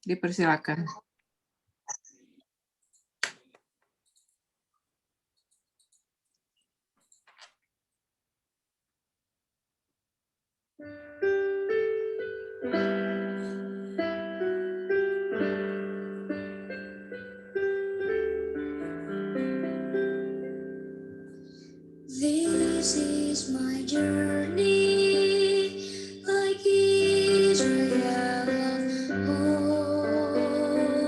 Dipersilakan. This is my journey, like Israel of old.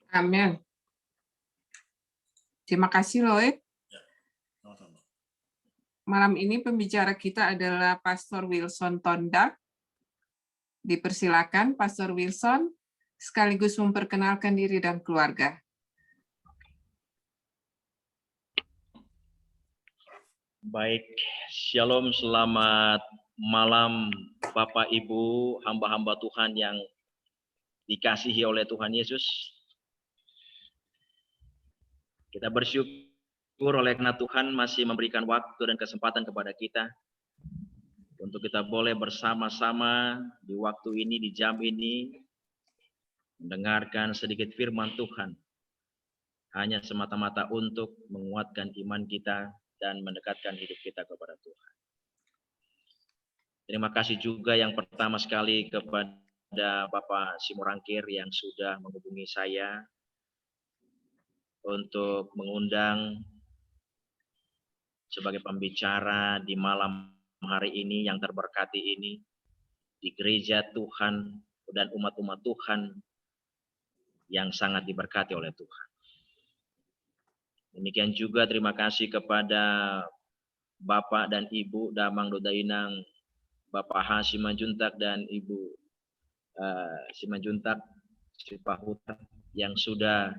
Amin. Terima kasih, Lloyd. Malam ini pembicara kita adalah Pastor Wilson Tondak. Dipersilakan, Pastor Wilson, sekaligus memperkenalkan diri dan keluarga. Baik, Shalom, selamat malam Bapak Ibu, hamba-hamba Tuhan yang dikasihi oleh Tuhan Yesus. Kita bersyukur oleh karena Tuhan masih memberikan waktu dan kesempatan kepada kita untuk kita boleh bersama-sama di waktu ini, di jam ini, mendengarkan sedikit firman Tuhan. Hanya semata-mata untuk menguatkan iman kita dan mendekatkan hidup kita kepada Tuhan. Terima kasih juga yang pertama sekali kepada Bapak Simorangkir yang sudah menghubungi saya untuk mengundang sebagai pembicara di malam hari ini yang terberkati ini di gereja Tuhan dan umat-umat Tuhan yang sangat diberkati oleh Tuhan. Demikian juga terima kasih kepada Bapak dan Ibu Damang Dodainang, Bapak H. Simanjuntak dan Ibu Simanjuntak Sipahuta yang sudah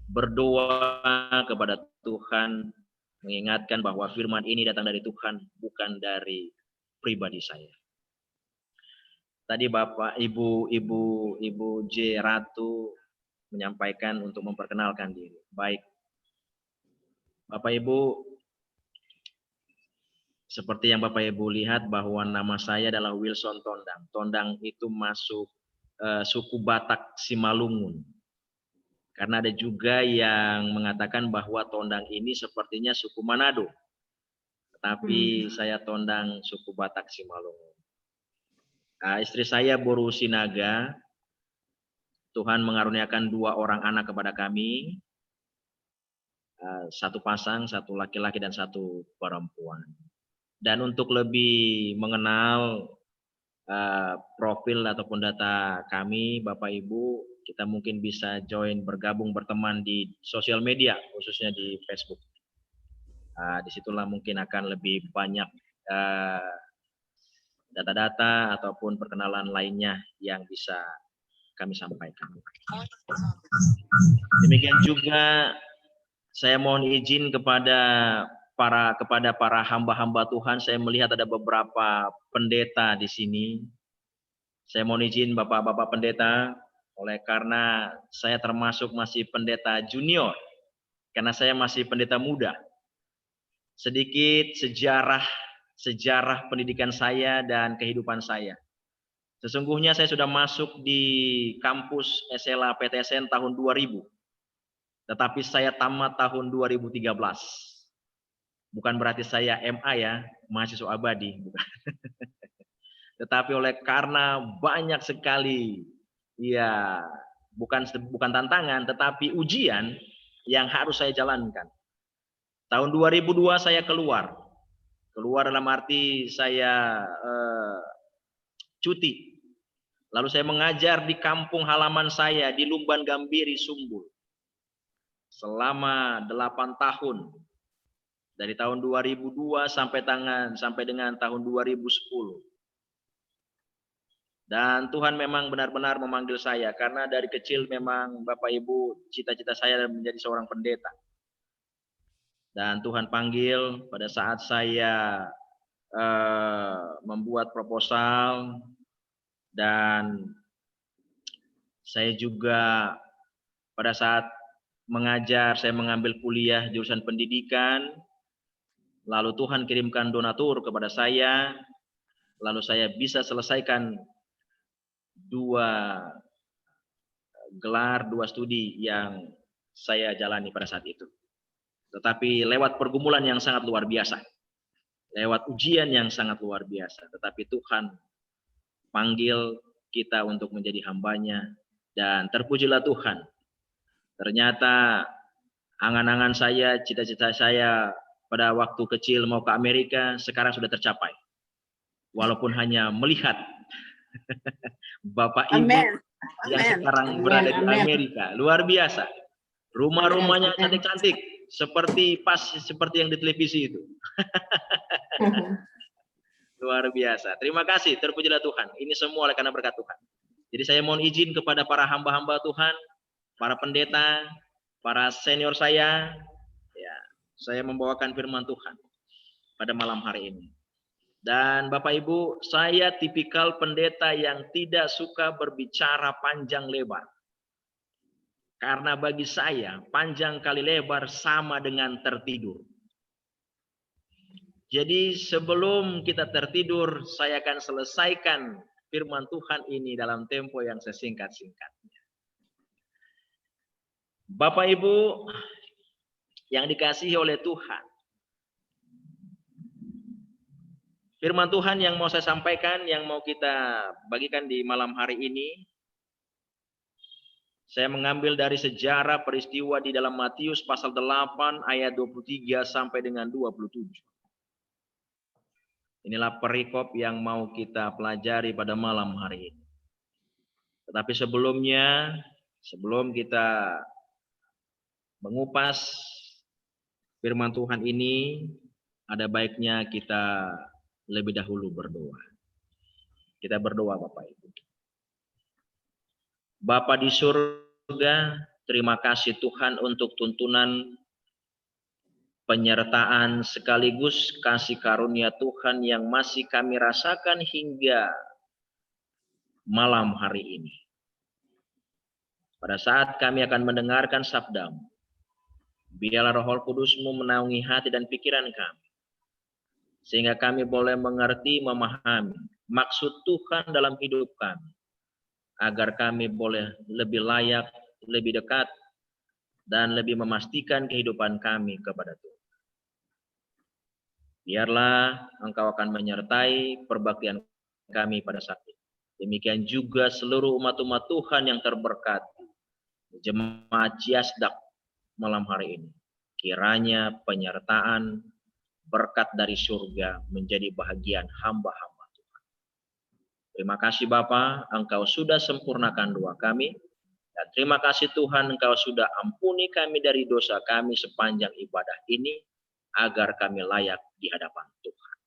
berdoa kepada Tuhan, mengingatkan bahwa firman ini datang dari Tuhan, bukan dari pribadi saya. Tadi Bapak, Ibu J. Ratu menyampaikan untuk memperkenalkan diri. Baik, Bapak Ibu, seperti yang Bapak Ibu lihat bahwa nama saya adalah Wilson Tondang. Tondang itu masuk suku Batak Simalungun. Karena ada juga yang mengatakan bahwa Tondang ini sepertinya suku Manado. Tetapi saya Tondang suku Batak Simalungun. Istri saya Boru Sinaga. Tuhan mengaruniakan 2 orang anak kepada kami. 1 pasang, 1 laki-laki dan 1 perempuan. Dan untuk lebih mengenal profil ataupun data kami, Bapak Ibu, kita mungkin bisa bergabung berteman di sosial media, khususnya di Facebook. Disitulah mungkin akan lebih banyak data-data ataupun perkenalan lainnya yang bisa kami sampaikan. Demikian juga saya mohon izin kepada para hamba-hamba Tuhan. Saya melihat ada beberapa pendeta di sini. Saya mohon izin Bapak-bapak pendeta, oleh karena saya termasuk masih pendeta junior, karena saya masih pendeta muda. Sedikit sejarah pendidikan saya dan kehidupan saya. Sesungguhnya saya sudah masuk di kampus SLA PTSN tahun 2000. Tetapi saya tamat tahun 2013. Bukan berarti saya MA ya, mahasiswa abadi, bukan. Tetapi karena banyak sekali ya bukan tantangan tetapi ujian yang harus saya jalankan. Tahun 2002 saya keluar dalam arti saya cuti. Lalu saya mengajar di kampung halaman saya di Lumban Gambiri, Sumbul. Selama 8 tahun. Dari tahun 2002 sampai dengan tahun 2010. Dan Tuhan memang benar-benar memanggil saya karena dari kecil memang Bapak Ibu cita-cita saya menjadi seorang pendeta. Dan Tuhan panggil pada saat saya membuat proposal dan saya juga pada saat mengajar saya mengambil kuliah jurusan pendidikan. Lalu Tuhan kirimkan donatur kepada saya. Lalu saya bisa selesaikan 2 studi yang saya jalani pada saat itu. Tetapi lewat pergumulan yang sangat luar biasa. Lewat ujian yang sangat luar biasa. Tetapi Tuhan panggil kita untuk menjadi hambanya. Dan terpujilah Tuhan. Ternyata angan-angan saya, cita-cita saya pada waktu kecil mau ke Amerika sekarang sudah tercapai. Walaupun hanya melihat Bapak Ibu, yang Amin. sekarang Amin. berada di Amin. Amerika. Luar biasa. Rumah-rumahnya Amin. cantik-cantik, seperti yang di televisi itu. Luar biasa. Terima kasih, terpujilah Tuhan. Ini semua oleh karena berkat Tuhan. Jadi saya mohon izin kepada para hamba-hamba Tuhan, para pendeta, para senior saya, ya, saya membawakan firman Tuhan pada malam hari ini. Dan Bapak Ibu, saya tipikal pendeta yang tidak suka berbicara panjang lebar. Karena bagi saya, panjang kali lebar sama dengan tertidur. Jadi sebelum kita tertidur, saya akan selesaikan firman Tuhan ini dalam tempo yang sesingkat-singkatnya. Bapak Ibu yang dikasihi oleh Tuhan, firman Tuhan yang mau saya sampaikan, yang mau kita bagikan di malam hari ini, saya mengambil dari sejarah peristiwa di dalam Matius pasal 8 ayat 23 sampai dengan 27. Inilah perikop yang mau kita pelajari pada malam hari ini. Tetapi sebelumnya, sebelum kita mengupas firman Tuhan ini, ada baiknya kita lebih dahulu berdoa. Kita berdoa Bapak Ibu. Bapa di surga, terima kasih Tuhan untuk tuntunan penyertaan sekaligus kasih karunia Tuhan yang masih kami rasakan hingga malam hari ini. Pada saat kami akan mendengarkan sabda-Mu, biarlah Roh Kudus-Mu menaungi hati dan pikiran kami, sehingga kami boleh mengerti, memahami maksud Tuhan dalam hidup kami, agar kami boleh lebih layak, lebih dekat, dan lebih memastikan kehidupan kami kepada Tuhan. Biarlah Engkau akan menyertai perbaktian kami pada saat ini. Demikian juga seluruh umat-umat Tuhan yang terberkati, jemaat Ciasdak malam hari ini. Kiranya penyertaan berkat dari surga menjadi bahagian hamba-hamba Tuhan. Terima kasih Bapa, Engkau sudah sempurnakan doa kami. Dan terima kasih Tuhan, Engkau sudah ampuni kami dari dosa kami sepanjang ibadah ini, agar kami layak di hadapan Tuhan.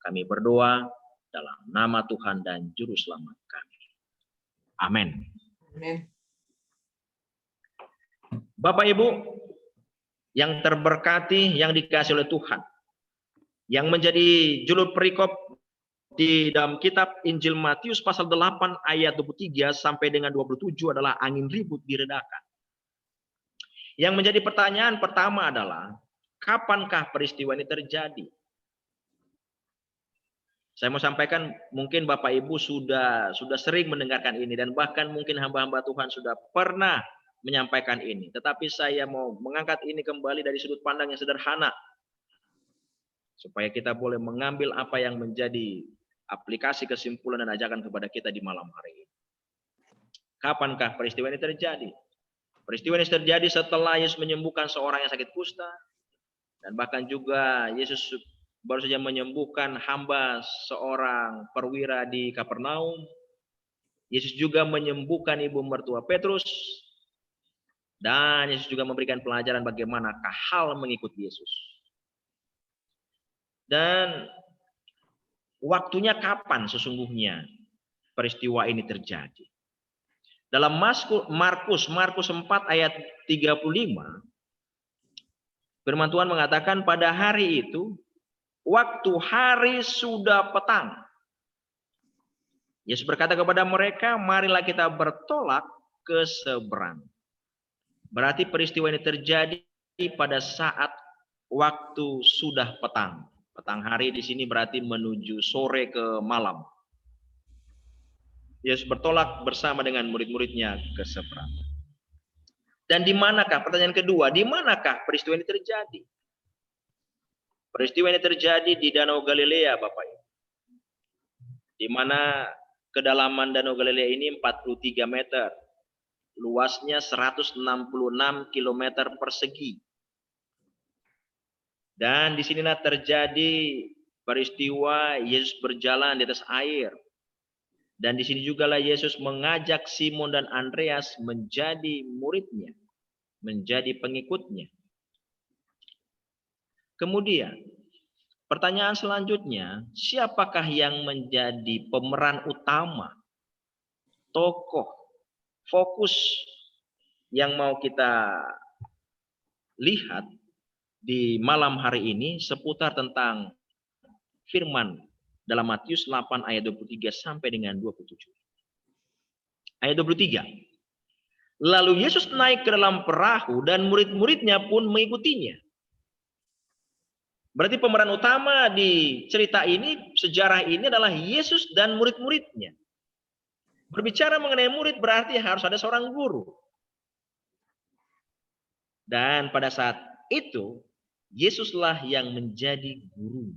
Kami berdoa dalam nama Tuhan dan Juru Selamat kami. Amin. Amin. Bapak Ibu yang terberkati, yang dikasihi oleh Tuhan, yang menjadi judul perikop di dalam kitab Injil Matius pasal 8 ayat 23 sampai dengan 27 adalah angin ribut diredakan. Yang menjadi pertanyaan pertama adalah, kapankah peristiwa ini terjadi? Saya mau sampaikan, mungkin Bapak Ibu sudah sering mendengarkan ini, dan bahkan mungkin hamba-hamba Tuhan sudah pernah menyampaikan ini. Tetapi saya mau mengangkat ini kembali dari sudut pandang yang sederhana, supaya kita boleh mengambil apa yang menjadi aplikasi kesimpulan dan ajakan kepada kita di malam hari ini. Kapankah peristiwa ini terjadi? Peristiwa ini terjadi setelah Yesus menyembuhkan seorang yang sakit kusta, dan bahkan juga Yesus baru saja menyembuhkan hamba seorang perwira di Kapernaum. Yesus juga menyembuhkan ibu mertua Petrus. Dan Yesus juga memberikan pelajaran bagaimanakah hal mengikuti Yesus. Dan waktunya kapan sesungguhnya peristiwa ini terjadi? Dalam Markus 4 ayat 35, firman Tuhan mengatakan pada hari itu, waktu hari sudah petang, Yesus berkata kepada mereka, marilah kita bertolak ke seberang. Berarti peristiwa ini terjadi pada saat waktu sudah petang. Petang hari di sini berarti menuju sore ke malam. Yesus bertolak bersama dengan murid-muridnya ke seberang. Dan di manakah, pertanyaan kedua, di manakah peristiwa ini terjadi? Peristiwa ini terjadi di Danau Galilea, Bapak Ibu. Di mana kedalaman Danau Galilea ini 43 meter. Luasnya 166 km persegi. Dan di sinilah terjadi peristiwa Yesus berjalan di atas air. Dan di sini juga lah Yesus mengajak Simon dan Andreas menjadi muridnya, menjadi pengikutnya. Kemudian, pertanyaan selanjutnya, siapakah yang menjadi pemeran utama, tokoh, fokus yang mau kita lihat di malam hari ini seputar tentang firman dalam Matius 8 ayat 23 sampai dengan 27. Ayat 23. Lalu Yesus naik ke dalam perahu dan murid-muridnya pun mengikutinya. Berarti pemeran utama di cerita ini, sejarah ini adalah Yesus dan murid-muridnya. Berbicara mengenai murid berarti harus ada seorang guru. Dan pada saat itu, Yesuslah yang menjadi guru.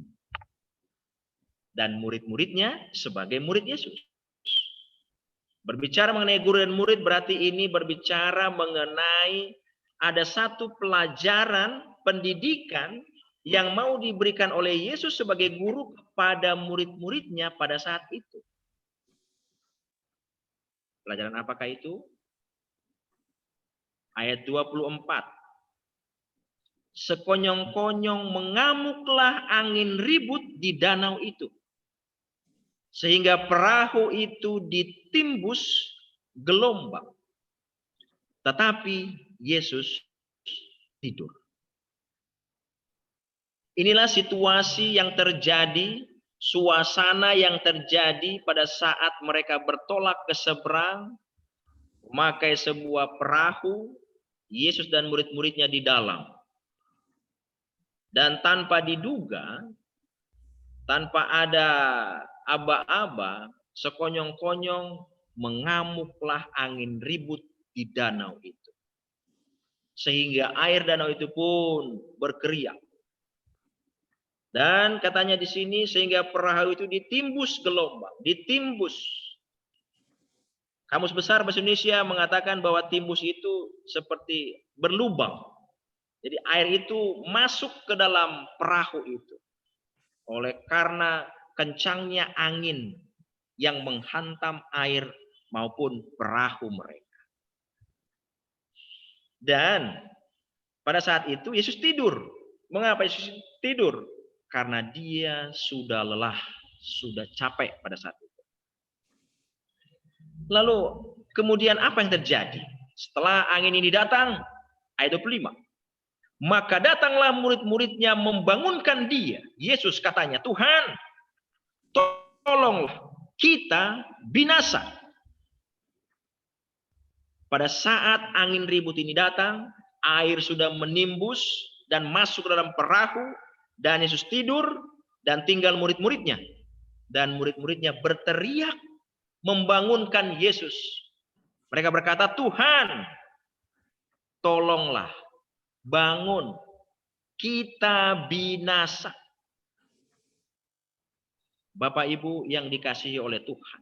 Dan murid-muridnya sebagai murid Yesus. Berbicara mengenai guru dan murid berarti ini berbicara mengenai ada satu pelajaran pendidikan yang mau diberikan oleh Yesus sebagai guru kepada murid-muridnya pada saat itu. Pelajaran apakah itu? Ayat 24. Sekonyong-konyong mengamuklah angin ribut di danau itu, sehingga perahu itu ditimbus gelombang. Tetapi Yesus tidur. Inilah situasi yang terjadi, suasana yang terjadi pada saat mereka bertolak ke seberang, memakai sebuah perahu, Yesus dan murid-muridnya di dalam. Dan tanpa diduga, tanpa ada aba-aba, sekonyong-konyong mengamuklah angin ribut di danau itu. Sehingga air danau itu pun berkeriak. Dan katanya di sini sehingga perahu itu ditimbus gelombang, ditimbus. Kamus Besar Bahasa Indonesia mengatakan bahwa timbus itu seperti berlubang. Jadi air itu masuk ke dalam perahu itu. Oleh karena kencangnya angin yang menghantam air maupun perahu mereka. Dan pada saat itu Yesus tidur. Mengapa Yesus tidur? Karena dia sudah lelah, sudah capek pada saat itu. Lalu kemudian apa yang terjadi? Setelah angin ini datang, ayat 25. Maka datanglah murid-muridnya membangunkan dia. Yesus katanya, Tuhan, tolonglah, kita binasa. Pada saat angin ribut ini datang, air sudah menimbus dan masuk ke dalam perahu, dan Yesus tidur, dan tinggal murid-muridnya. Dan murid-muridnya berteriak, membangunkan Yesus. Mereka berkata, Tuhan, tolonglah, bangun, kita binasa. Bapak Ibu yang dikasihi oleh Tuhan.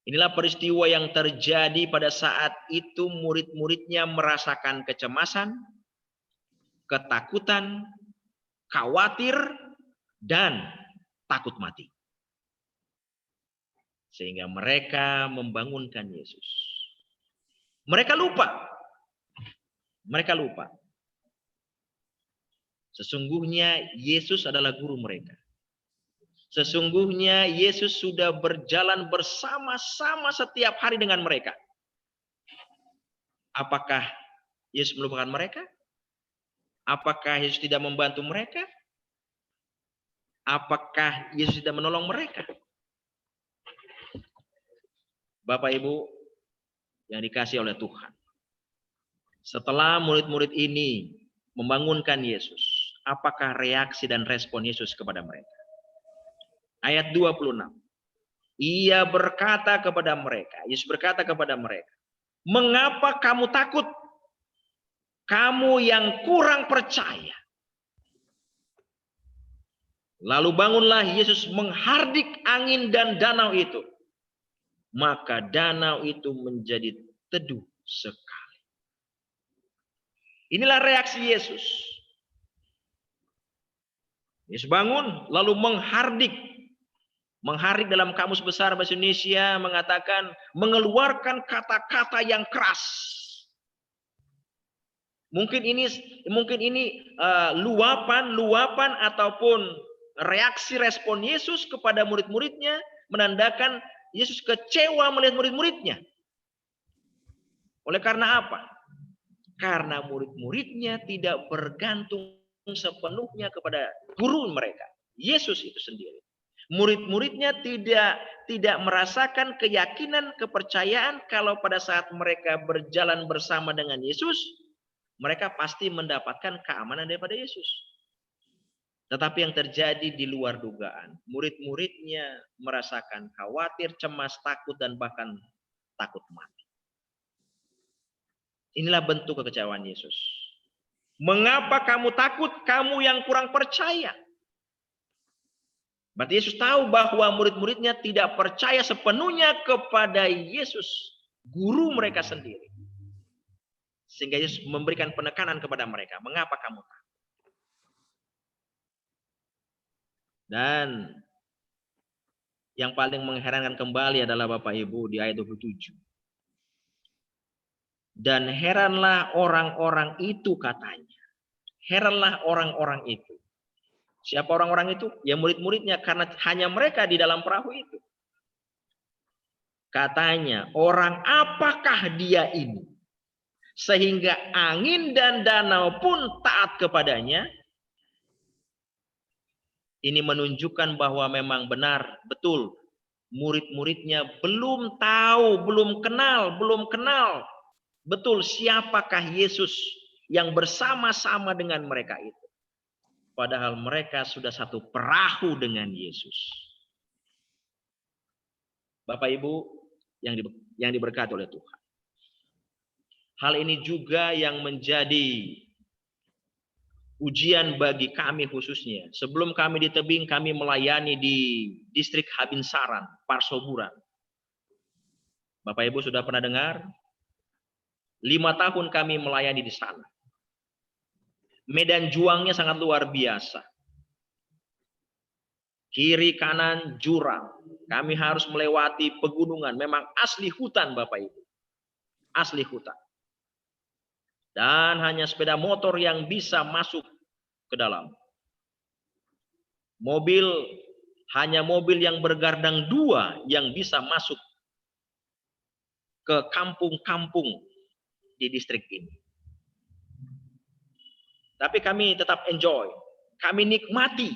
Inilah peristiwa yang terjadi pada saat itu murid-muridnya merasakan kecemasan, ketakutan, khawatir, dan takut mati. Sehingga mereka membangunkan Yesus. Mereka lupa. Sesungguhnya Yesus adalah guru mereka. Sesungguhnya Yesus sudah berjalan bersama-sama setiap hari dengan mereka. Apakah Yesus melupakan mereka? Apakah Yesus tidak membantu mereka? Apakah Yesus tidak menolong mereka? Bapak Ibu yang dikasihi oleh Tuhan. Setelah murid-murid ini membangunkan Yesus, apakah reaksi dan respon Yesus kepada mereka? Ayat 26. Ia berkata kepada mereka, Yesus berkata kepada mereka, mengapa kamu takut? Kamu yang kurang percaya. Lalu bangunlah Yesus menghardik angin dan danau itu. Maka danau itu menjadi teduh sekali. Inilah reaksi Yesus. Yesus bangun lalu menghardik Mengharik dalam Kamus Besar Bahasa Indonesia mengatakan mengeluarkan kata-kata yang keras. Mungkin ini luapan ataupun reaksi respon Yesus kepada murid-muridnya menandakan Yesus kecewa melihat murid-muridnya. Oleh karena apa? Karena murid-muridnya tidak bergantung sepenuhnya kepada guru mereka, Yesus itu sendiri. Murid-muridnya tidak merasakan keyakinan, kepercayaan kalau pada saat mereka berjalan bersama dengan Yesus, mereka pasti mendapatkan keamanan daripada Yesus. Tetapi yang terjadi di luar dugaan, murid-muridnya merasakan khawatir, cemas, takut, dan bahkan takut mati. Inilah bentuk kekecewaan Yesus. Mengapa kamu takut, kamu yang kurang percaya? Berarti Yesus tahu bahwa murid-muridnya tidak percaya sepenuhnya kepada Yesus, guru mereka sendiri. Sehingga Yesus memberikan penekanan kepada mereka. Mengapa kamu takut? Dan yang paling mengherankan kembali adalah Bapak Ibu di ayat 27. Dan heranlah orang-orang itu katanya. Heranlah orang-orang itu. Siapa orang-orang itu? Ya murid-muridnya, karena hanya mereka di dalam perahu itu. Katanya, orang apakah dia ini? Sehingga angin dan danau pun taat kepadanya. Ini menunjukkan bahwa memang benar, betul. Murid-muridnya belum tahu, belum kenal. Betul siapakah Yesus yang bersama-sama dengan mereka itu. Padahal mereka sudah satu perahu dengan Yesus. Bapak Ibu yang diberkati oleh Tuhan. Hal ini juga yang menjadi ujian bagi kami khususnya. Sebelum kami di tebing, kami melayani di distrik Habinsaran, Parsoburan. Bapak Ibu sudah pernah dengar? 5 tahun kami melayani di sana. Medan juangnya sangat luar biasa. Kiri kanan jurang. Kami harus melewati pegunungan. Memang asli hutan Bapak Ibu. Asli hutan. Dan hanya sepeda motor yang bisa masuk ke dalam. Hanya mobil yang bergardang 2 yang bisa masuk ke kampung-kampung di distrik ini. Tapi kami tetap enjoy. Kami nikmati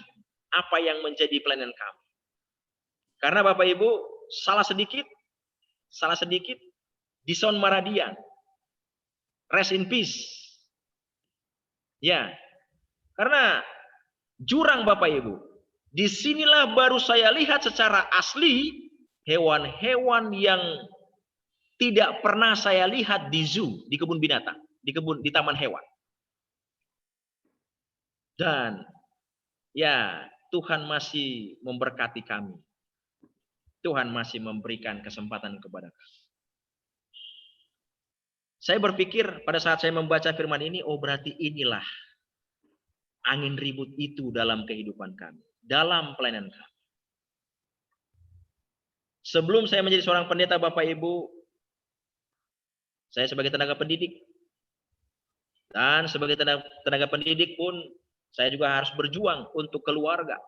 apa yang menjadi pelayanan kami. Karena Bapak Ibu, salah sedikit, Dison Maradian. Rest in peace. Ya. Karena jurang Bapak Ibu. Disinilah baru saya lihat secara asli hewan-hewan yang tidak pernah saya lihat di zoo, di kebun binatang, di taman hewan. Dan ya, Tuhan masih memberkati kami. Tuhan masih memberikan kesempatan kepada kami. Saya berpikir pada saat saya membaca firman ini, oh berarti inilah angin ribut itu dalam kehidupan kami, dalam pelayanan kami. Sebelum saya menjadi seorang pendeta Bapak Ibu, saya sebagai tenaga pendidik. Dan sebagai tenaga pendidik pun saya juga harus berjuang untuk keluarga.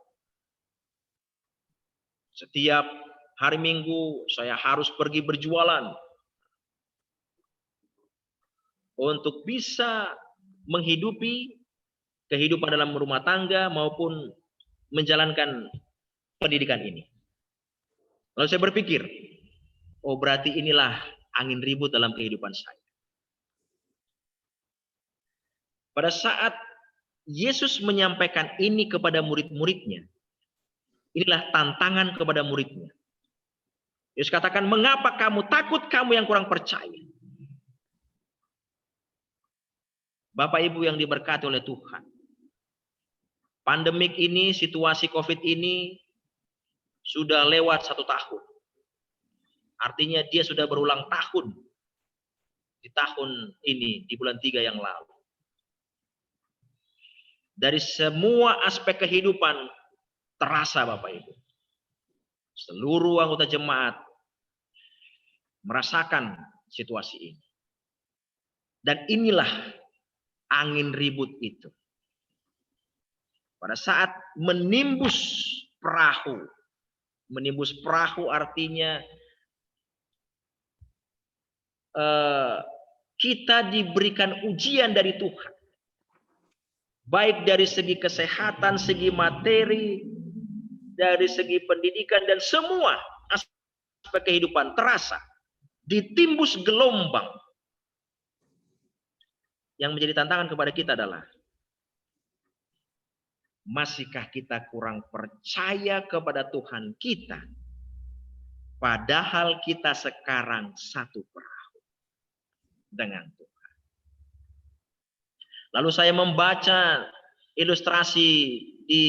Setiap hari Minggu saya harus pergi berjualan untuk bisa menghidupi kehidupan dalam rumah tangga maupun menjalankan pendidikan ini. Lalu saya berpikir, oh berarti inilah angin ribut dalam kehidupan saya. Pada saat Yesus menyampaikan ini kepada murid-muridnya, inilah tantangan kepada muridnya. Yesus katakan, mengapa kamu takut, kamu yang kurang percaya? Bapak Ibu yang diberkati oleh Tuhan. Pandemik ini, situasi COVID ini sudah lewat 1 tahun. Artinya dia sudah berulang tahun. Di tahun ini, di bulan 3 yang lalu. Dari semua aspek kehidupan terasa Bapak Ibu. Seluruh anggota jemaat merasakan situasi ini. Dan inilah angin ribut itu. Pada saat menimbus perahu artinya kita diberikan ujian dari Tuhan. Baik dari segi kesehatan, segi materi, dari segi pendidikan, dan semua aspek kehidupan terasa ditimbus gelombang. Yang menjadi tantangan kepada kita adalah, masihkah kita kurang percaya kepada Tuhan kita? Padahal kita sekarang satu perahu dengan Tuhan. Lalu saya membaca ilustrasi di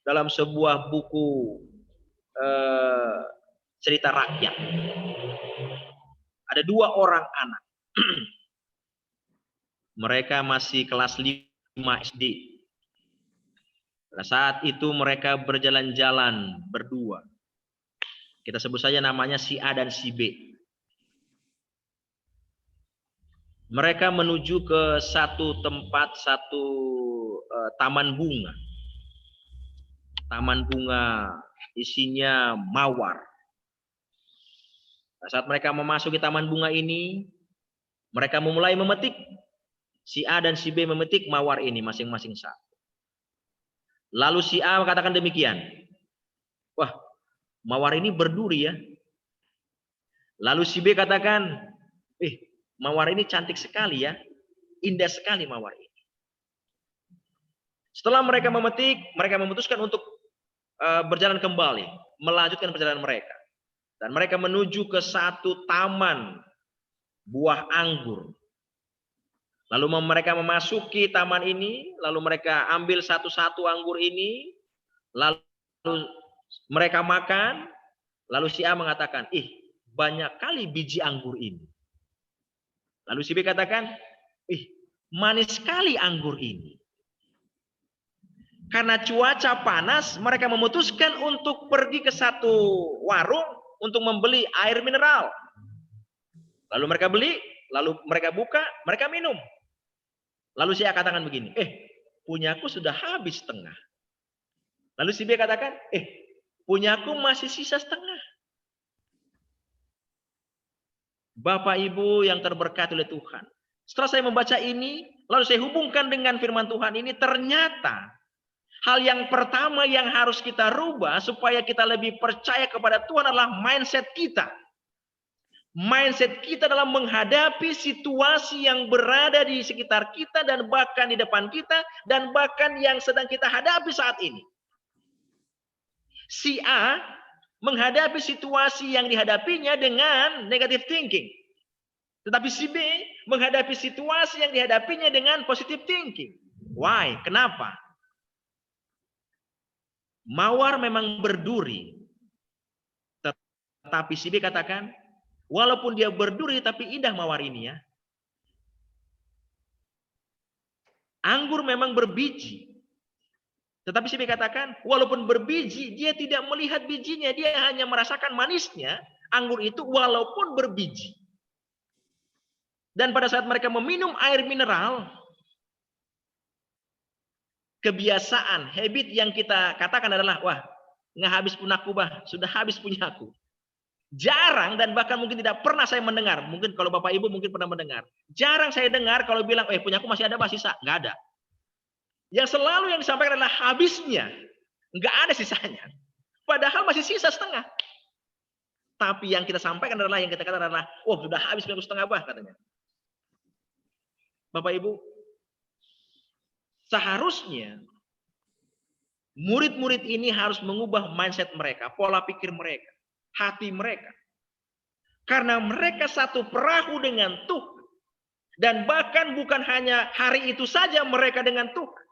dalam sebuah buku cerita rakyat. Ada 2 orang anak. Mereka masih kelas 5 SD. Pada saat itu mereka berjalan-jalan berdua. Kita sebut saja namanya si A dan si B. Mereka menuju ke satu tempat, taman bunga. Taman bunga isinya mawar. Pada saat mereka memasuki taman bunga ini, mereka memulai memetik. Si A dan si B memetik mawar ini masing-masing satu. Lalu si A mengatakan demikian. Wah, mawar ini berduri ya. Lalu si B katakan, mawar ini cantik sekali ya. Indah sekali mawar ini. Setelah mereka memetik, mereka memutuskan untuk berjalan kembali, melanjutkan perjalanan mereka. Dan mereka menuju ke satu taman buah anggur. Lalu mereka memasuki taman ini, lalu mereka ambil satu-satu anggur ini, lalu mereka makan, lalu si A mengatakan, banyak kali biji anggur ini. Lalu si B katakan, manis sekali anggur ini. Karena cuaca panas, mereka memutuskan untuk pergi ke satu warung untuk membeli air mineral. Lalu mereka beli, lalu mereka buka, mereka minum. Lalu si A katakan begini, punyaku sudah habis setengah. Lalu si B katakan, punyaku masih sisa setengah. Bapak Ibu yang terberkati oleh Tuhan. Setelah saya membaca ini, lalu saya hubungkan dengan firman Tuhan ini, ternyata hal yang pertama yang harus kita rubah supaya kita lebih percaya kepada Tuhan adalah mindset kita. Mindset kita dalam menghadapi situasi yang berada di sekitar kita dan bahkan di depan kita dan bahkan yang sedang kita hadapi saat ini. Si A menghadapi situasi yang dihadapinya dengan negative thinking. Tetapi si B menghadapi situasi yang dihadapinya dengan positive thinking. Why? Kenapa? Mawar memang berduri. Tetapi si B katakan, walaupun dia berduri tapi indah mawar ini ya. Anggur memang berbiji. Tetapi si B katakan, walaupun berbiji, dia tidak melihat bijinya, dia hanya merasakan manisnya anggur itu walaupun berbiji. Dan pada saat mereka meminum air mineral, kebiasaan, habit yang kita katakan adalah, wah, nggak habis punyaku bah, sudah habis punyaku. Jarang dan bahkan mungkin tidak pernah saya mendengar, mungkin kalau Bapak Ibu mungkin pernah mendengar. Jarang saya dengar kalau bilang, punyaku masih ada bah sisa, nggak ada. Yang selalu yang disampaikan adalah habisnya, nggak ada sisanya. Padahal masih sisa setengah. Tapi yang kita sampaikan adalah, yang kita katakan adalah, sudah habis punyaku setengah bah katanya. Bapak Ibu, seharusnya murid-murid ini harus mengubah mindset mereka, pola pikir mereka, hati mereka. Karena mereka satu perahu dengan Tuhan. Dan bahkan bukan hanya hari itu saja mereka dengan Tuhan.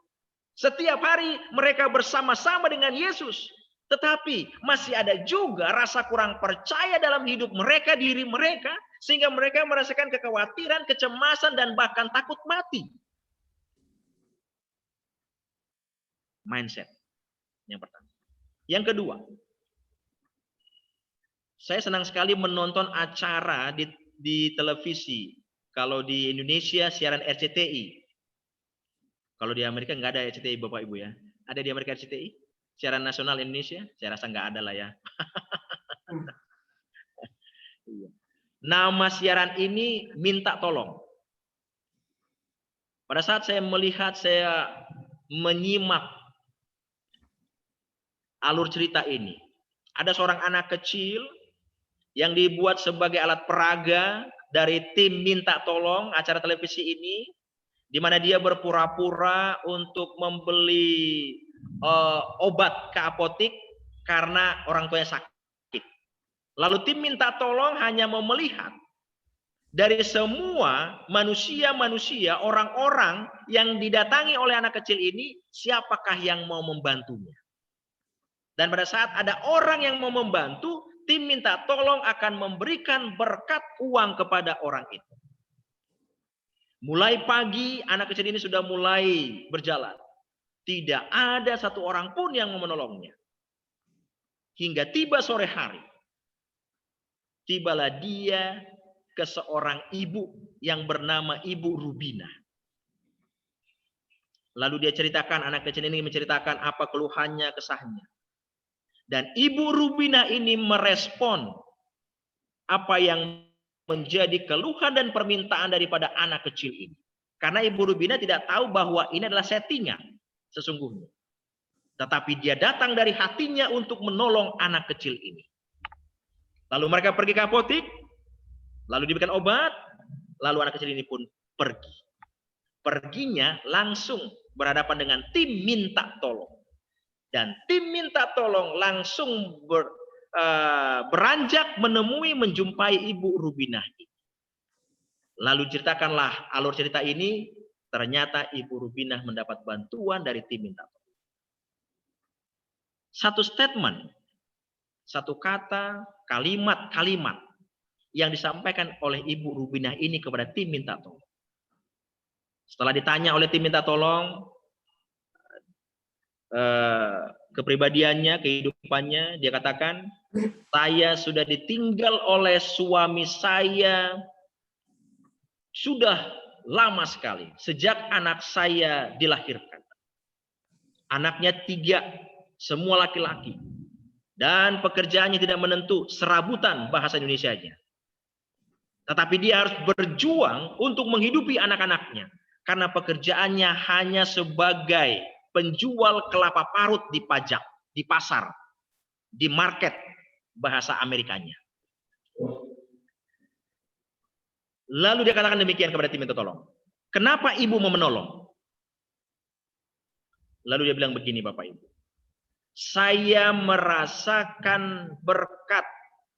Setiap hari mereka bersama-sama dengan Yesus. Tetapi masih ada juga rasa kurang percaya dalam hidup mereka, diri mereka. Sehingga mereka merasakan kekhawatiran, kecemasan, dan bahkan takut mati. Mindset yang pertama. Yang kedua, Saya senang sekali menonton acara di televisi. Kalau di Indonesia siaran RCTI. Kalau di Amerika nggak ada RCTI Bapak Ibu ya. Ada di Amerika RCTI? Siaran nasional Indonesia? Saya rasa nggak ada lah ya. Nama siaran ini Minta Tolong. Pada saat saya melihat, saya menyimak alur cerita ini. Ada seorang anak kecil yang dibuat sebagai alat peraga dari tim Minta Tolong acara televisi ini, di mana dia berpura-pura untuk membeli obat ke apotik karena orang tuanya sakit. Lalu tim Minta Tolong hanya mau melihat dari semua manusia-manusia, orang-orang yang didatangi oleh anak kecil ini, siapakah yang mau membantunya. Dan pada saat ada orang yang mau membantu, tim Minta Tolong akan memberikan berkat uang kepada orang itu. Mulai pagi, anak kecil ini sudah mulai berjalan. Tidak ada satu orang pun yang mau menolongnya. Hingga tiba sore hari. Tibalah dia ke seorang ibu yang bernama Ibu Rubina. Lalu dia ceritakan, anak kecil ini menceritakan apa keluhannya, kesahnya. Dan Ibu Rubina ini merespon apa yang menjadi keluhan dan permintaan daripada anak kecil ini. Karena Ibu Rubina tidak tahu bahwa ini adalah settingan sesungguhnya. Tetapi dia datang dari hatinya untuk menolong anak kecil ini. Lalu mereka pergi ke apotik, lalu diberikan obat, lalu anak kecil ini pun pergi. Perginya langsung berhadapan dengan tim Minta Tolong. Dan tim Minta Tolong langsung beranjak menemui, menjumpai Ibu Rubina. Lalu ceritakanlah alur cerita ini, ternyata Ibu Rubina mendapat bantuan dari tim Minta Tolong. Satu statement, satu kata, kalimat-kalimat yang disampaikan oleh Ibu Rubina ini kepada tim Minta Tolong. Setelah ditanya oleh tim Minta Tolong, kepribadiannya, kehidupannya, dia katakan, saya sudah ditinggal oleh suami saya sudah lama sekali, sejak anak saya dilahirkan. Anaknya 3, semua laki-laki. Dan pekerjaannya tidak menentu, serabutan bahasa Indonesianya. Tetapi dia harus berjuang untuk menghidupi anak-anaknya. Karena pekerjaannya hanya sebagai penjual kelapa parut di pajak, di pasar, di market bahasa Amerikanya. Lalu dia katakan demikian kepada tim Minta Tolong. Kenapa ibu mau menolong? Lalu dia bilang begini, Bapak Ibu. Saya merasakan berkat,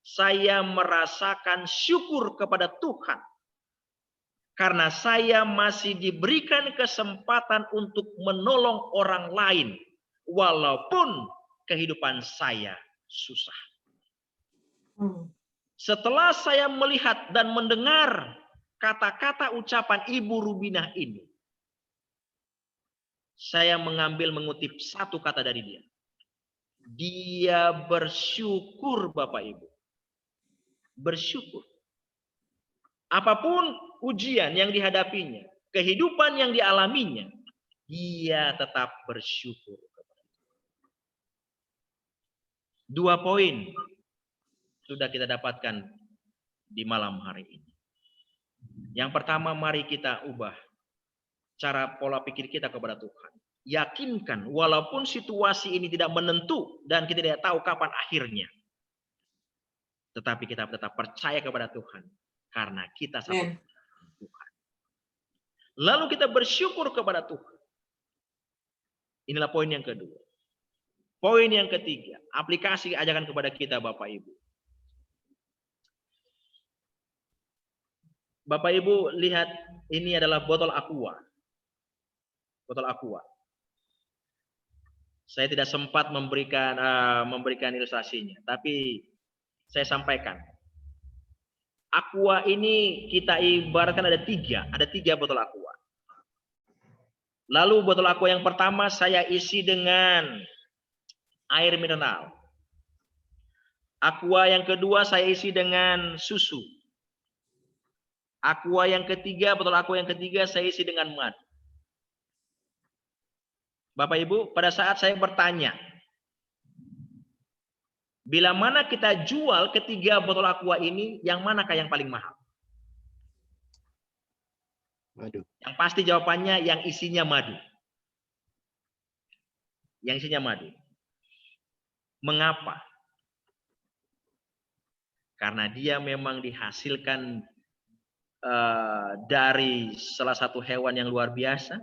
saya merasakan syukur kepada Tuhan. Karena saya masih diberikan kesempatan untuk menolong orang lain. Walaupun kehidupan saya susah. Setelah saya melihat dan mendengar kata-kata ucapan Ibu Rubina ini. Saya mengutip satu kata dari dia. Dia bersyukur, Bapak Ibu. Bersyukur. Apapun ujian yang dihadapinya, kehidupan yang dialaminya, dia tetap bersyukur. 2 poin sudah kita dapatkan di malam hari ini. Yang pertama, mari kita ubah cara pola pikir kita kepada Tuhan. Yakinkan walaupun situasi ini tidak menentu dan kita tidak tahu kapan akhirnya. Tetapi kita tetap percaya kepada Tuhan. Karena kita sama Tuhan. Lalu kita bersyukur kepada Tuhan. Inilah poin yang kedua. Poin yang ketiga, aplikasi ajakan kepada kita Bapak Ibu. Bapak Ibu lihat, ini adalah botol aqua. Botol aqua. Saya tidak sempat memberikan ilustrasinya, tapi saya sampaikan. Aqua ini kita ibaratkan ada 3 botol aqua. Lalu botol aqua yang pertama saya isi dengan air mineral. Aqua yang kedua saya isi dengan susu. Aqua yang ketiga, botol aqua yang ketiga saya isi dengan madu. Bapak Ibu, pada saat saya bertanya, bila mana kita jual ketiga botol aqua ini, yang manakah yang paling mahal? Madu. Yang pasti jawabannya yang isinya madu. Yang isinya madu. Mengapa? Karena dia memang dihasilkan dari salah satu hewan yang luar biasa.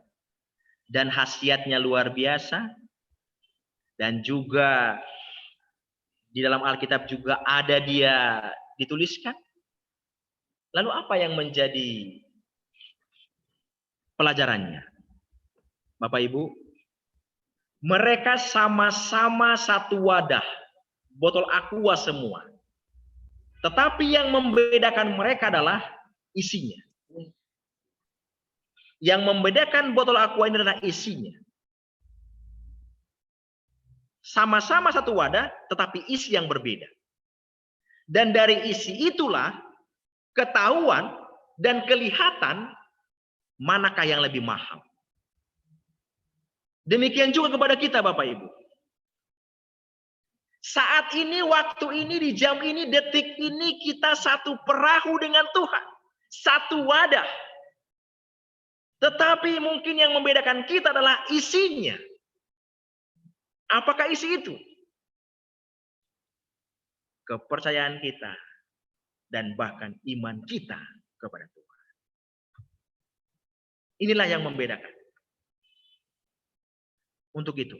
Dan khasiatnya luar biasa. Dan juga di dalam Alkitab juga ada dia dituliskan. Lalu apa yang menjadi pelajarannya? Bapak Ibu, mereka sama-sama satu wadah, botol aqua semua. Tetapi yang membedakan mereka adalah isinya. Yang membedakan botol aqua ini adalah isinya. Sama-sama satu wadah, tetapi isi yang berbeda. Dan dari isi itulah ketahuan dan kelihatan manakah yang lebih mahal. Demikian juga kepada kita Bapak Ibu. Saat ini, waktu ini, di jam ini, detik ini kita satu perahu dengan Tuhan. Satu wadah. Tetapi mungkin yang membedakan kita adalah isinya. Apakah isi itu? Kepercayaan kita dan bahkan iman kita kepada Tuhan. Inilah yang membedakan. Untuk itu,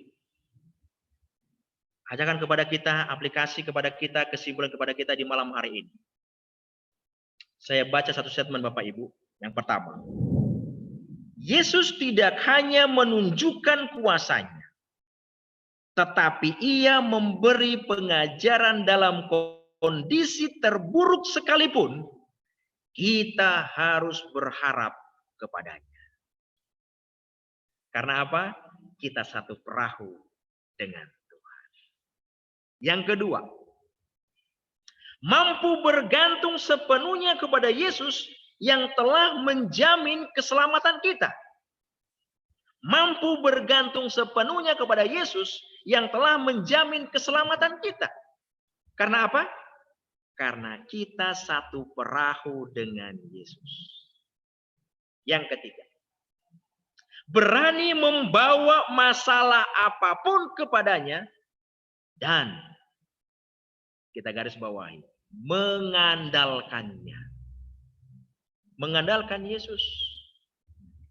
ajarkan kepada kita, aplikasi kepada kita, kesimpulan kepada kita di malam hari ini. Saya baca satu statement Bapak Ibu. Yang pertama, Yesus tidak hanya menunjukkan kuasanya, tetapi ia memberi pengajaran dalam kondisi terburuk sekalipun, kita harus berharap kepadanya. Karena apa? Kita satu perahu dengan Tuhan. Yang kedua, mampu bergantung sepenuhnya kepada Yesus yang telah menjamin keselamatan kita. Mampu bergantung sepenuhnya kepada Yesus yang telah menjamin keselamatan kita. Karena apa? Karena kita satu perahu dengan Yesus. Yang ketiga, berani membawa masalah apapun kepadanya dan kita garis bawahi, mengandalkannya. Mengandalkan Yesus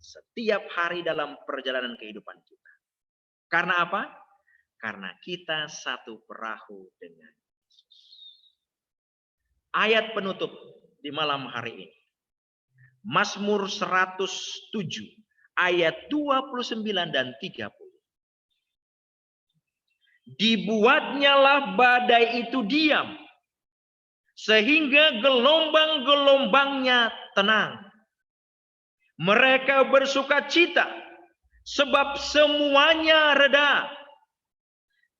setiap hari dalam perjalanan kehidupan kita. Karena apa? Karena kita satu perahu dengan Yesus. Ayat penutup di malam hari ini. Mazmur 107 ayat 29 dan 30. Dibuatnyalah badai itu diam, sehingga gelombang-gelombangnya tenang. Mereka bersukacita, sebab semuanya reda.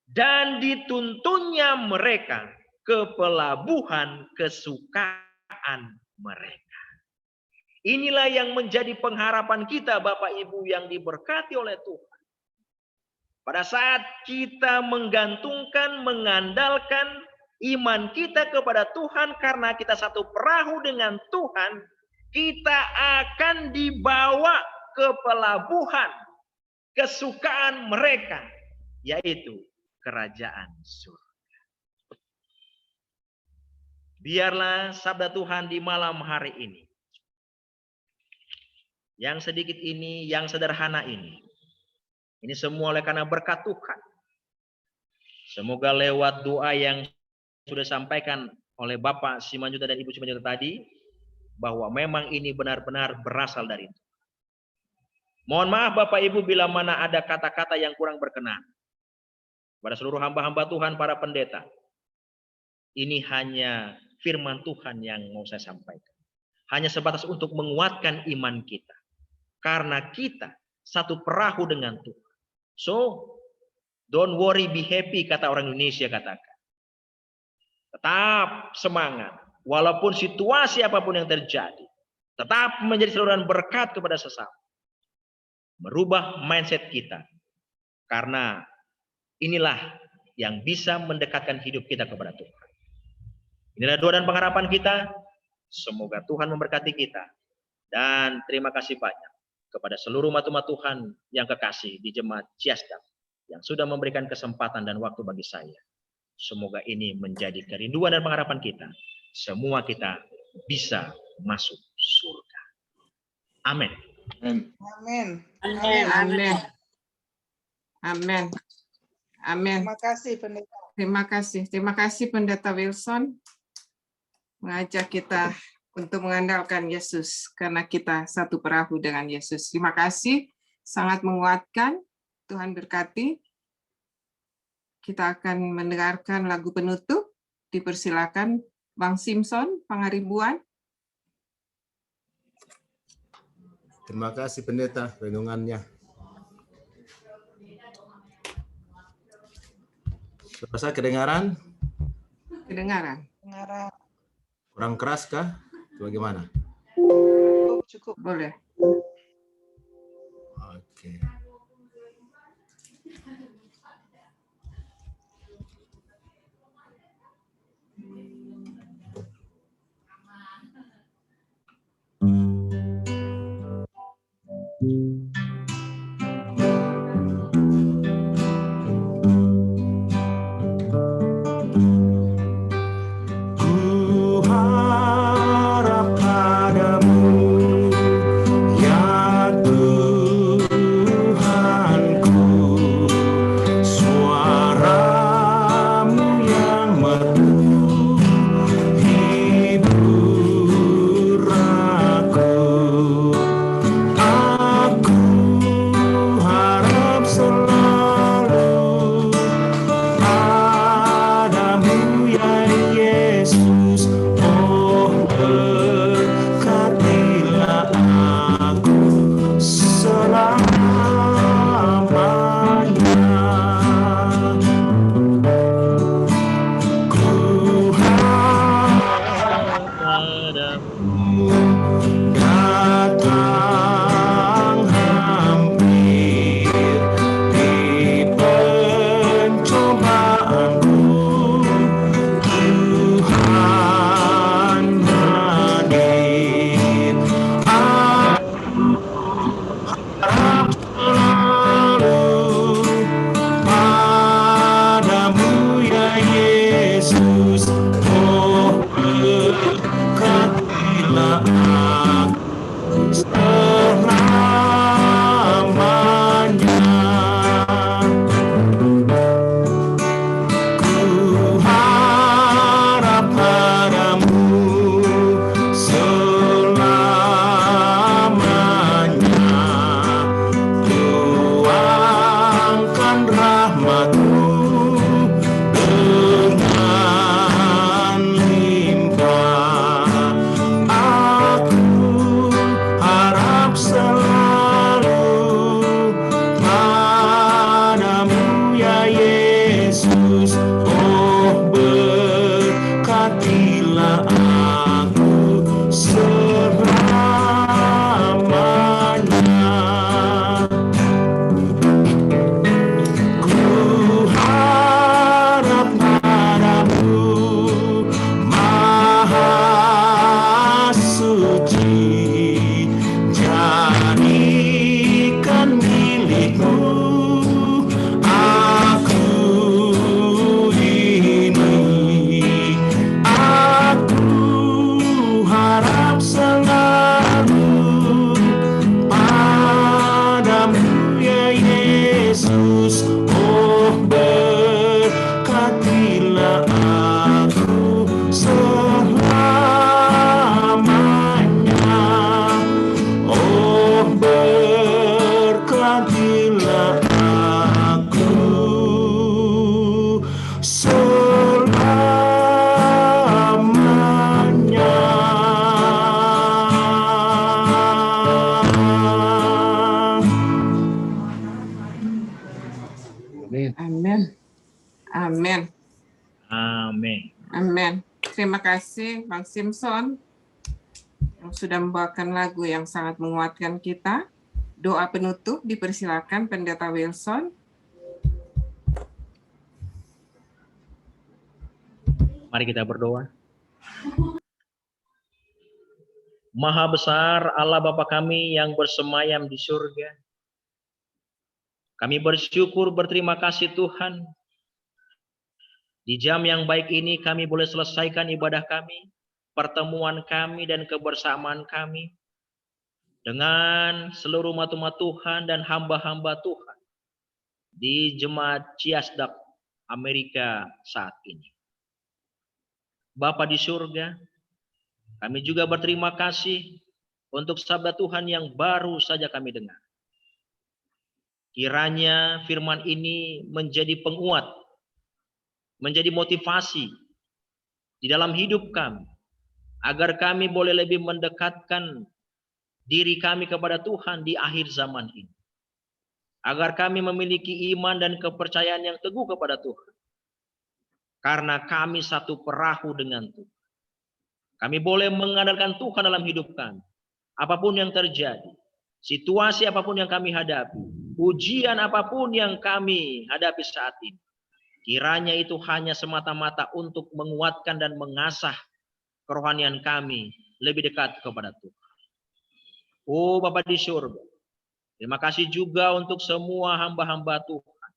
Dan dituntunnya mereka ke pelabuhan kesukaan mereka. Inilah yang menjadi pengharapan kita Bapak Ibu yang diberkati oleh Tuhan. Pada saat kita menggantungkan, mengandalkan iman kita kepada Tuhan karena kita satu perahu dengan Tuhan, kita akan dibawa ke pelabuhan kesukaan mereka, yaitu kerajaan surga. Biarlah sabda Tuhan di malam hari ini, yang sedikit ini, yang sederhana ini semua oleh karena berkat Tuhan. Semoga lewat doa yang sudah disampaikan oleh Bapak Simanjuntak dan Ibu Simanjuntak tadi, bahwa memang ini benar-benar berasal dari itu. Mohon maaf Bapak Ibu bila mana ada kata-kata yang kurang berkenan. Pada seluruh hamba-hamba Tuhan, para pendeta, ini hanya firman Tuhan yang mau saya sampaikan. Hanya sebatas untuk menguatkan iman kita. Karena kita satu perahu dengan Tuhan. So, don't worry, be happy, kata orang Indonesia katakan. Tetap semangat. Walaupun situasi apapun yang terjadi. Tetap menjadi saluran berkat kepada sesama. Merubah mindset kita. Karena inilah yang bisa mendekatkan hidup kita kepada Tuhan. Inilah doa dan pengharapan kita. Semoga Tuhan memberkati kita. Dan terima kasih banyak kepada seluruh umat-umat Tuhan yang kekasih di Jemaat Ciasdam yang sudah memberikan kesempatan dan waktu bagi saya. Semoga ini menjadi kerinduan dan pengharapan kita. Semua kita bisa masuk surga. Amin. Amin. Amin. Amin. Amin. Amin. Terima kasih Pendeta. Terima kasih Pendeta Wilson mengajak kita untuk mengandalkan Yesus karena kita satu perahu dengan Yesus. Terima kasih, sangat menguatkan. Tuhan berkati. Kita akan mendengarkan lagu penutup. Dipersilakan Bang Simpson, Pangaribuan. Terima kasih Pendeta renungannya. Suara saya kedengaran? Kedengaran. Kurang keras kah? Bagaimana? Cukup. Boleh. Oke. Amin. Terima kasih Bang Simpson yang sudah membawakan lagu yang sangat menguatkan kita. Doa penutup dipersilakan Pendeta Wilson. Mari kita berdoa. Maha besar Allah Bapa kami yang bersemayam di surga. Kami bersyukur, berterima kasih Tuhan. Di jam yang baik ini kami boleh selesaikan ibadah kami, pertemuan kami dan kebersamaan kami dengan seluruh umat-umat Tuhan dan hamba-hamba Tuhan di Jemaat Ciasdak Amerika saat ini. Bapa di surga, kami juga berterima kasih untuk sabda Tuhan yang baru saja kami dengar. Kiranya firman ini menjadi penguat, menjadi motivasi di dalam hidup kami, agar kami boleh lebih mendekatkan diri kami kepada Tuhan di akhir zaman ini. Agar kami memiliki iman dan kepercayaan yang teguh kepada Tuhan. Karena kami satu perahu dengan Tuhan. Kami boleh mengandalkan Tuhan dalam hidup kami. Apapun yang terjadi, situasi apapun yang kami hadapi, ujian apapun yang kami hadapi saat ini, kiranya itu hanya semata-mata untuk menguatkan dan mengasah kerohanian kami lebih dekat kepada Tuhan. Oh Bapa di surga, terima kasih juga untuk semua hamba-hamba Tuhan.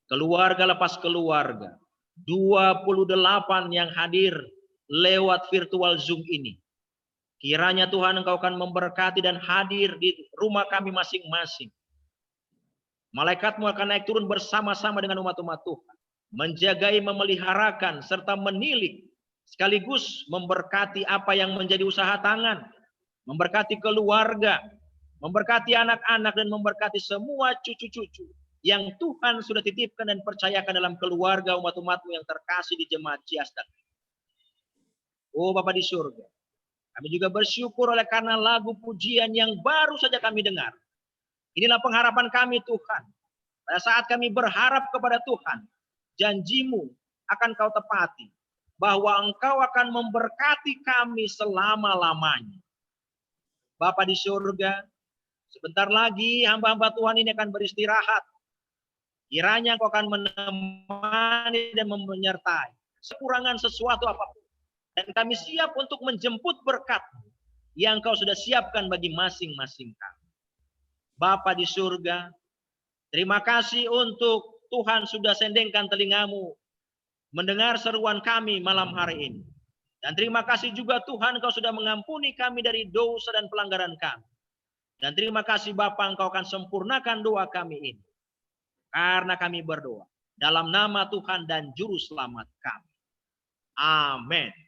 Keluarga lepas keluarga, 28 yang hadir lewat virtual Zoom ini. Kiranya Tuhan Engkau akan memberkati dan hadir di rumah kami masing-masing. Malaikatmu akan naik turun bersama-sama dengan umat-umat Tuhan. Menjagai, memeliharakan, serta menilik. Sekaligus memberkati apa yang menjadi usaha tangan. Memberkati keluarga. Memberkati anak-anak dan memberkati semua cucu-cucu. Yang Tuhan sudah titipkan dan percayakan dalam keluarga umat-umatmu yang terkasih di Jemaat Ciasdak. Oh Bapa di surga, kami juga bersyukur oleh karena lagu pujian yang baru saja kami dengar. Inilah pengharapan kami Tuhan. Pada saat kami berharap kepada Tuhan, janji-Mu akan Kau tepati. Bahwa Engkau akan memberkati kami selama-lamanya. Bapa di surga, sebentar lagi hamba-hamba Tuhan ini akan beristirahat. Kiranya Engkau akan menemani dan menyertai. Sekurangan sesuatu apapun. Dan kami siap untuk menjemput berkat yang Kau sudah siapkan bagi masing-masing kami. Bapa di surga, terima kasih untuk Tuhan sudah sendengkan telingamu mendengar seruan kami malam hari ini. Dan terima kasih juga Tuhan Kau sudah mengampuni kami dari dosa dan pelanggaran kami. Dan terima kasih Bapa, Engkau akan sempurnakan doa kami ini. Karena kami berdoa dalam nama Tuhan dan Juru Selamat kami. Amin.